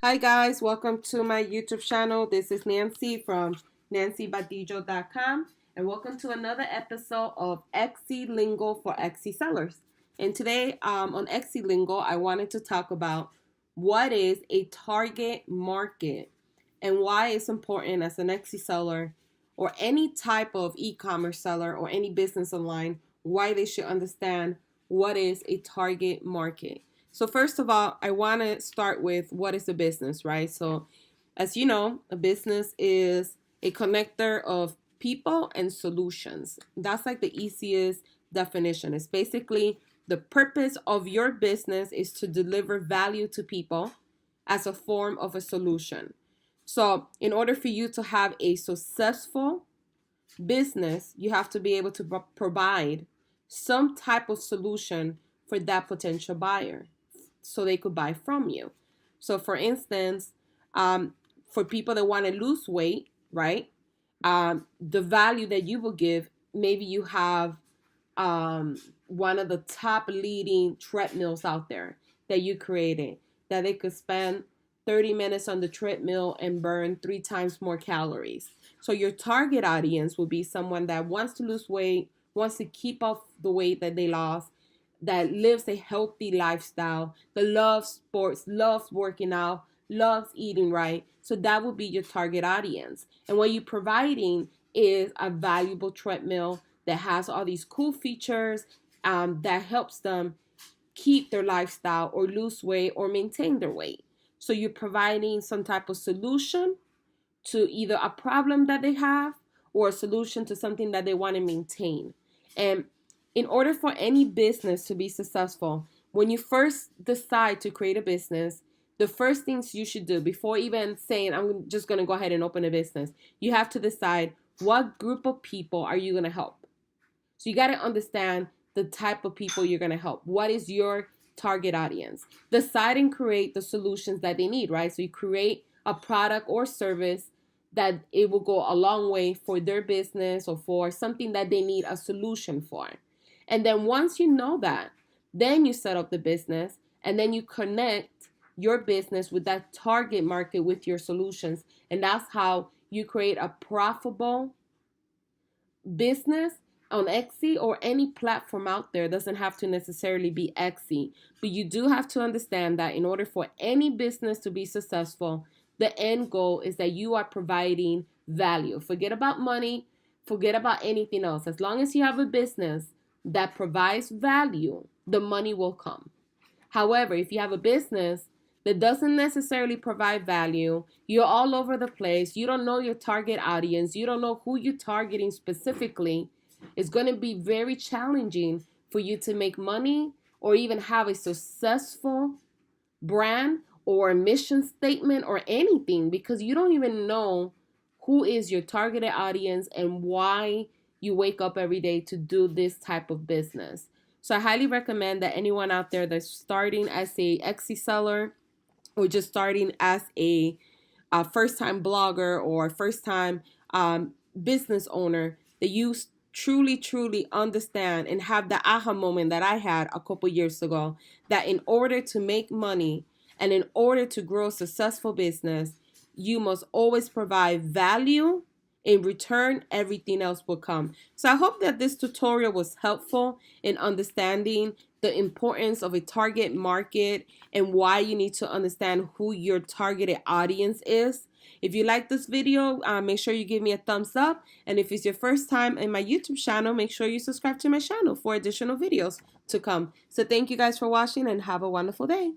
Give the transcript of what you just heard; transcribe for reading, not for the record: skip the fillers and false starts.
Hi guys, welcome to my YouTube channel. This is Nancy from nancybadillo.com and welcome to another episode of Etsy Lingo for Etsy sellers. And today on Etsy Lingo, I wanted to talk about what is a target market and why it's important as an Etsy seller or any type of e-commerce seller or any business online, why they should understand what is a target market. So first of all, I want to start with what is a business, right? So as you know, a business is a connector of people and solutions. That's like the easiest definition. It's basically the purpose of your business is to deliver value to people as a form of a solution. So in order for you to have a successful business, you have to be able to provide some type of solution for that potential buyer so they could buy from you. So for instance, for people that want to lose weight, right? The value that you will give, maybe you have one of the top leading treadmills out there that you created, that they could spend 30 minutes on the treadmill and burn 3 times more calories. So your target audience will be someone that wants to lose weight, wants to keep off the weight that they lost, that lives a healthy lifestyle, that loves sports, loves working out, loves eating right. So that will be your target audience. And what you're providing is a valuable treadmill that has all these cool features that helps them keep their lifestyle or lose weight or maintain their weight. So you're providing some type of solution to either a problem that they have or a solution to something that they want to maintain. And in order for any business to be successful, when you first decide to create a business, the first things you should do before even saying, I'm just going to go ahead and open a business, you have to decide what group of people are you going to help. So you got to understand the type of people you're going to help. What is your target audience? Decide and create the solutions that they need, right? So you create a product or service that it will go a long way for their business or for something that they need a solution for. And then once you know that, then you set up the business and then you connect your business with that target market with your solutions. And that's how you create a profitable business on Etsy or any platform out there. It doesn't have to necessarily be Etsy, but you do have to understand that in order for any business to be successful, the end goal is that you are providing value. Forget about money, forget about anything else. As long as you have a business that provides value, the money will come. However, if you have a business that doesn't necessarily provide value, you're all over the place, you don't know your target audience, you don't know who you're targeting specifically, it's going to be very challenging for you to make money or even have a successful brand or a mission statement or anything, because you don't even know who is your targeted audience and why you wake up every day to do this type of business. So I highly recommend that anyone out there that's starting as a Etsy seller or just starting as a first-time blogger or first-time business owner, that you truly understand and have the aha moment that I had a couple years ago, that in order to make money and in order to grow a successful business, you must always provide value. In return, everything else will come. So I hope that this tutorial was helpful in understanding the importance of a target market and why you need to understand who your targeted audience is. If you like this video, make sure you give me a thumbs up. And if it's your first time in my YouTube channel, make sure you subscribe to my channel for additional videos to come. So thank you guys for watching and have a wonderful day.